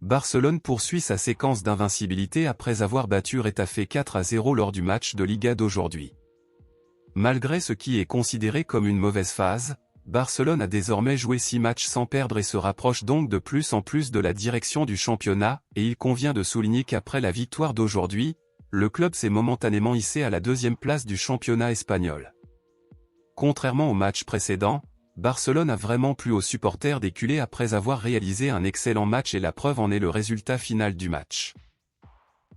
Barcelone poursuit sa séquence d'invincibilité après avoir battu Retafe 4-0 lors du match de Liga d'aujourd'hui. Malgré ce qui est considéré comme une mauvaise phase, Barcelone a désormais joué 6 matchs sans perdre et se rapproche donc de plus en plus de la direction du championnat, et il convient de souligner qu'après la victoire d'aujourd'hui, le club s'est momentanément hissé à la 2e place du championnat espagnol. Contrairement au match précédent, Barcelone a vraiment plu aux supporters des culés après avoir réalisé un excellent match et la preuve en est le résultat final du match.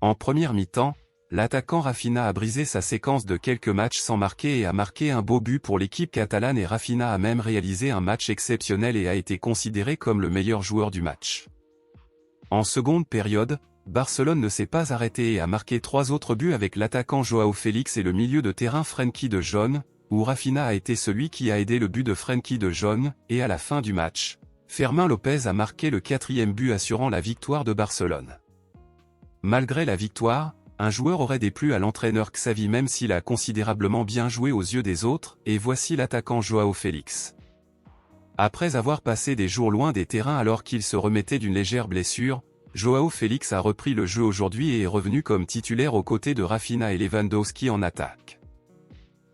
En première mi-temps, l'attaquant Rafinha a brisé sa séquence de quelques matchs sans marquer et a marqué un beau but pour l'équipe catalane et Rafinha a même réalisé un match exceptionnel et a été considéré comme le meilleur joueur du match. En seconde période, Barcelone ne s'est pas arrêté et a marqué 3 autres buts avec l'attaquant Joao Félix et le milieu de terrain Frenkie de Jong, où Rafinha a été celui qui a aidé le but de Frenkie de Jong, et à la fin du match, Fermín López a marqué le 4e but assurant la victoire de Barcelone. Malgré la victoire, un joueur aurait déplu à l'entraîneur Xavi même s'il a considérablement bien joué aux yeux des autres, et voici l'attaquant Joao Félix. Après avoir passé des jours loin des terrains alors qu'il se remettait d'une légère blessure, Joao Félix a repris le jeu aujourd'hui et est revenu comme titulaire aux côtés de Rafinha et Lewandowski en attaque.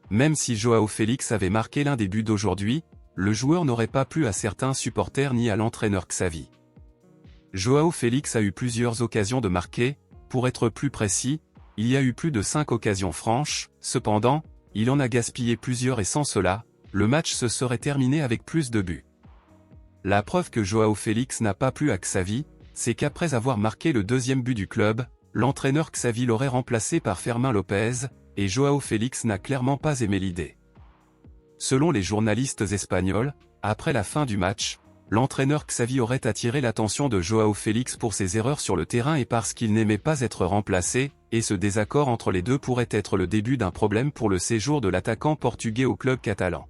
Même si Joao Félix avait marqué l'un des buts d'aujourd'hui, le joueur n'aurait pas plu à certains supporters ni à l'entraîneur Xavi. Joao Félix a eu plusieurs occasions de marquer, pour être plus précis, il y a eu plus de 5 occasions franches, cependant, il en a gaspillé plusieurs et sans cela, le match se serait terminé avec plus de buts. La preuve que Joao Félix n'a pas plu à Xavi, c'est qu'après avoir marqué le 2e but du club, l'entraîneur Xavi l'aurait remplacé par Fermín López, et Joao Félix n'a clairement pas aimé l'idée. Selon les journalistes espagnols, après la fin du match, l'entraîneur Xavi aurait attiré l'attention de Joao Félix pour ses erreurs sur le terrain et parce qu'il n'aimait pas être remplacé, et ce désaccord entre les deux pourrait être le début d'un problème pour le séjour de l'attaquant portugais au club catalan.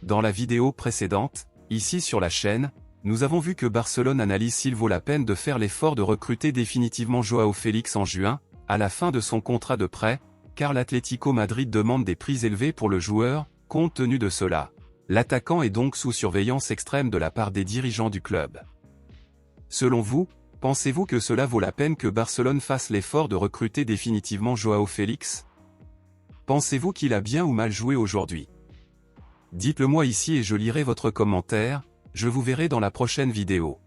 Dans la vidéo précédente, ici sur la chaîne, nous avons vu que Barcelone analyse s'il vaut la peine de faire l'effort de recruter définitivement Joao Félix en juin, à la fin de son contrat de prêt, car l'Atlético Madrid demande des prix élevés pour le joueur. Compte tenu de cela, l'attaquant est donc sous surveillance extrême de la part des dirigeants du club. Selon vous, pensez-vous que cela vaut la peine que Barcelone fasse l'effort de recruter définitivement Joao Félix? Pensez-vous qu'il a bien ou mal joué aujourd'hui? Dites-le moi ici et je lirai votre commentaire, je vous verrai dans la prochaine vidéo.